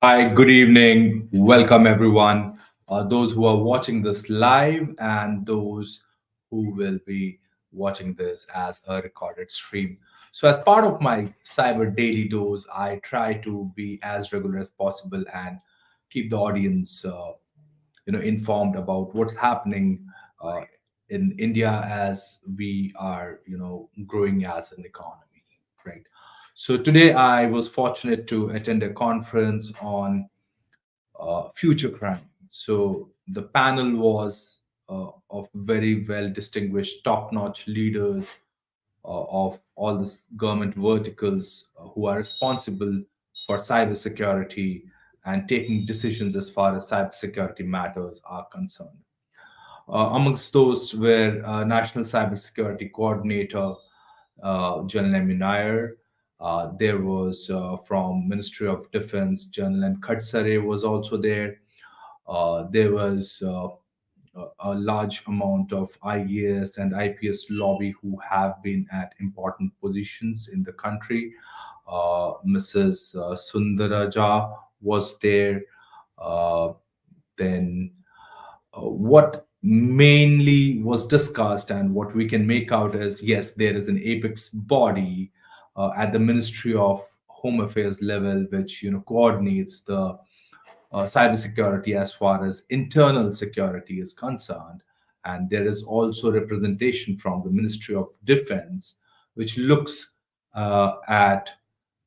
Hi, good evening. Welcome, everyone. Those who are watching this live and those who will be watching this as a recorded stream. So, as part of my cyber daily dose, I try to be as regular as possible and keep the audience, informed about what's happening uh, in India as we are, growing as an economy, right? So today I was fortunate to attend a conference on future crime. So the panel was of very well distinguished, top-notch leaders of all the government verticals who are responsible for cybersecurity and taking decisions as far as cybersecurity matters are concerned. Amongst those were National Cybersecurity Coordinator General Munir. There was from Ministry of Defense, General Khatsare was also there. There was a large amount of IAS and IPS lobby who have been at important positions in the country. Mrs. Sundaraja was there. Uh, then what mainly was discussed and what we can make out is yes, there is an apex body at the Ministry of Home Affairs level, which coordinates the cybersecurity as far as internal security is concerned. And there is also representation from the Ministry of Defense, which looks at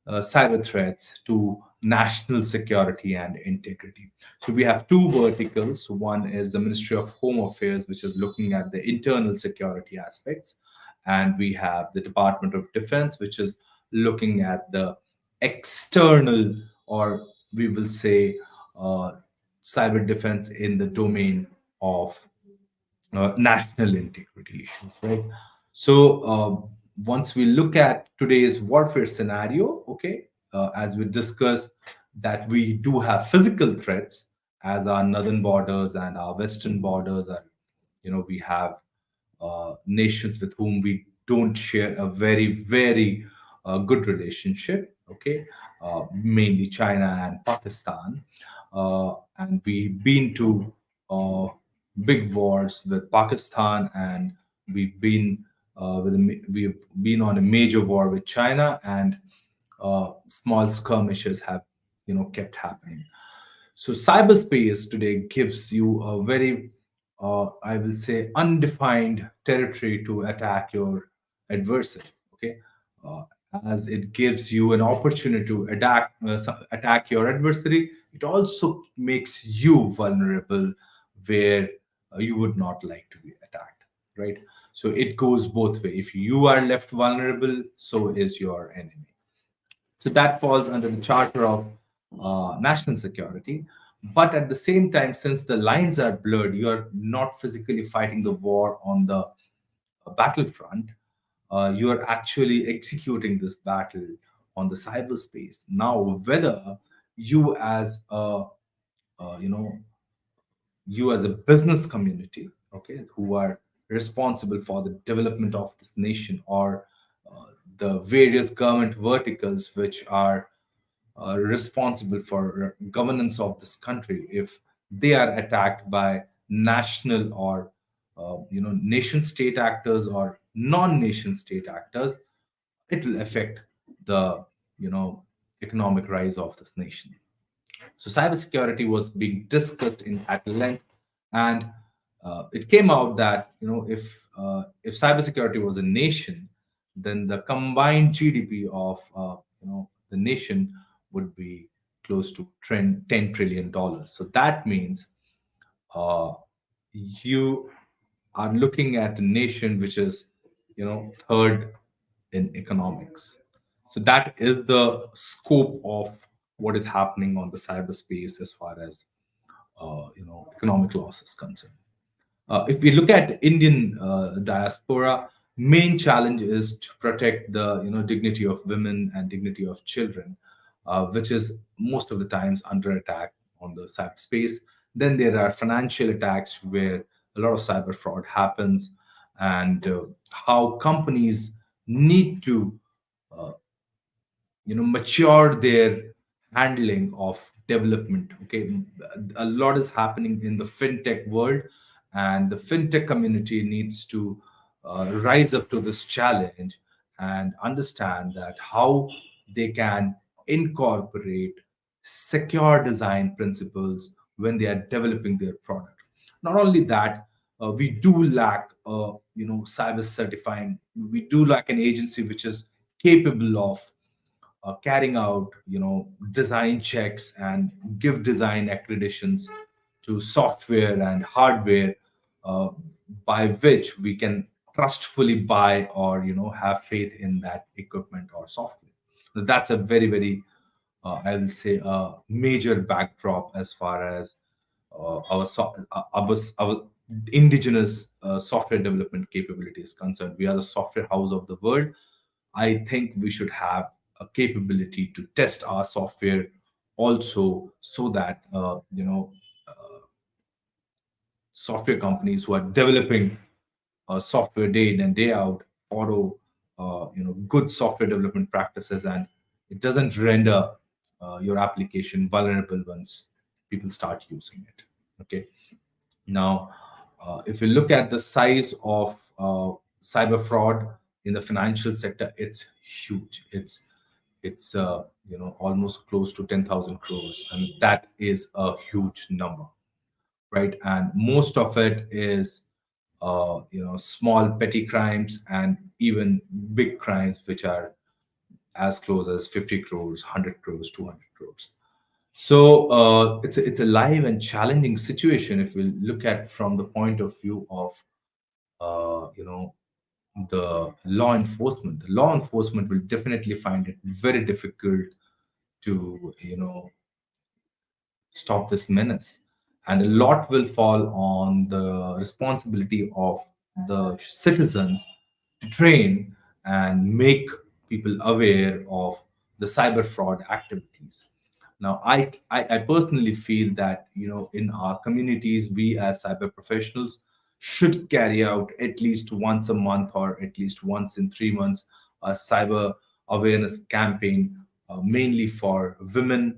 cyber threats to national security and integrity. So we have two verticals. One is the Ministry of Home Affairs, which is looking at the internal security aspects. And we have the Department of Defense, which is looking at the external, or we will say, uh, cyber defense in the domain of national integrity issues, right? So once we look at today's warfare scenario, okay, as we discussed, that we do have physical threats as our northern borders and our western borders are, we have nations with whom we don't share a very good relationship, okay, mainly China and Pakistan. And we've been to uh, big wars with Pakistan, and we've been on a major war with China, and small skirmishes have kept happening. So cyberspace today gives you a very, I will say, undefined territory to attack your adversary. Okay, uh, as it gives you an opportunity to attack your adversary, it also makes you vulnerable where you would not like to be attacked. Right. So it goes both way. If you are left vulnerable, so is your enemy. So that falls under the charter of national security. But at the same time, since the lines are blurred, you're not physically fighting the war on the battlefront. You are actually executing this battle on the cyberspace. Now, whether you as a you know you as a business community, okay, who are responsible for the development of this nation, or the various government verticals which are responsible for governance of this country, if they are attacked by national or nation state actors or non-nation state actors, it will affect the economic rise of this nation. So cybersecurity was being discussed in at length, and it came out that if cybersecurity was a nation, then the combined GDP of the nation would be close to $10 trillion. So that means uh, you are looking at a nation which is third in economics. So that is the scope of what is happening on the cyberspace as far as economic loss is concerned. If we look at Indian diaspora, main challenge is to protect the dignity of women and dignity of children, which is most of the times under attack on the cyberspace. Then there are financial attacks where a lot of cyber fraud happens, and how companies need to mature their handling of development. Okay, a lot is happening in the fintech world, and the fintech community needs to rise up to this challenge and understand that how they can incorporate secure design principles when they are developing their product. Not only that, we do lack cyber certifying. We do lack an agency which is capable of carrying out design checks and give design accreditations to software and hardware, uh, by which we can trustfully buy or have faith in that equipment or software. That's a very very I will say a major backdrop as far as our indigenous software development capability is concerned. We are the software house of the world. I think we should have a capability to test our software also, so that software companies who are developing software day in and day out follow good software development practices, and it doesn't render your application vulnerable once people start using it. Okay, now if you look at the size of cyber fraud in the financial sector, it's huge. It's almost close to 10,000 crores, and that is a huge number, right? And most of it is small petty crimes and even big crimes which are as close as 50 crores, 100 crores, 200 crores. So it's a live and challenging situation if we look at from the point of view of the law enforcement. The law enforcement will definitely find it very difficult to stop this menace. And a lot will fall on the responsibility of the citizens to train and make people aware of the cyber fraud activities. Now, I personally feel that in our communities, we as cyber professionals should carry out at least once a month or at least once in 3 months a cyber awareness campaign, mainly for women,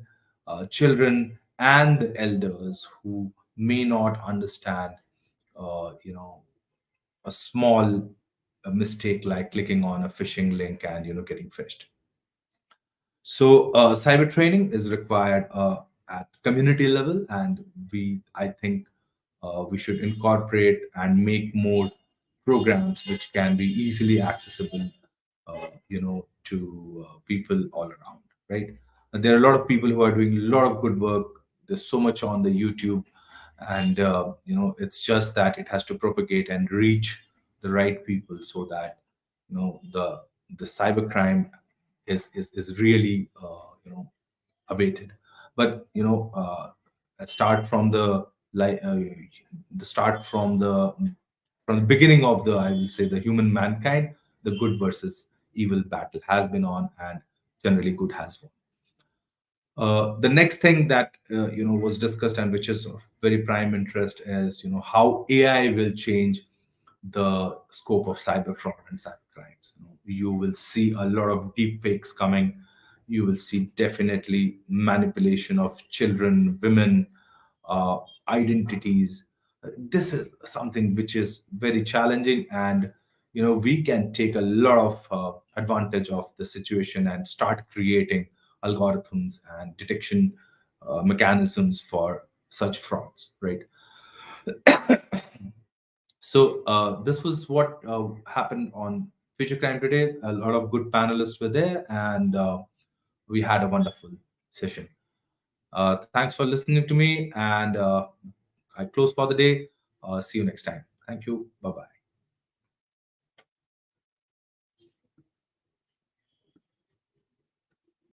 children, and the elders who may not understand, a small mistake like clicking on a phishing link and getting phished. So cyber training is required at community level, and I think, we should incorporate and make more programs which can be easily accessible, to people all around, right? And there are a lot of people who are doing a lot of good work. There's so much on the YouTube, and it's just that it has to propagate and reach the right people so that the cybercrime is really abated. But start from like uh, the start from the beginning of the, I will say, the human mankind, the good versus evil battle has been on, and generally good has won. The next thing that was discussed and which is of very prime interest is how AI will change the scope of cyber fraud and cyber crimes. You will see a lot of deep fakes coming. You will see definitely manipulation of children, women, uh, identities. This is something which is very challenging, and we can take a lot of advantage of the situation and start creating algorithms and detection mechanisms for such frauds, right? So this was what happened on Future Crime today. A lot of good panelists were there, and we had a wonderful session. Thanks for listening to me, and I close for the day. See you next time. Thank you. Bye bye.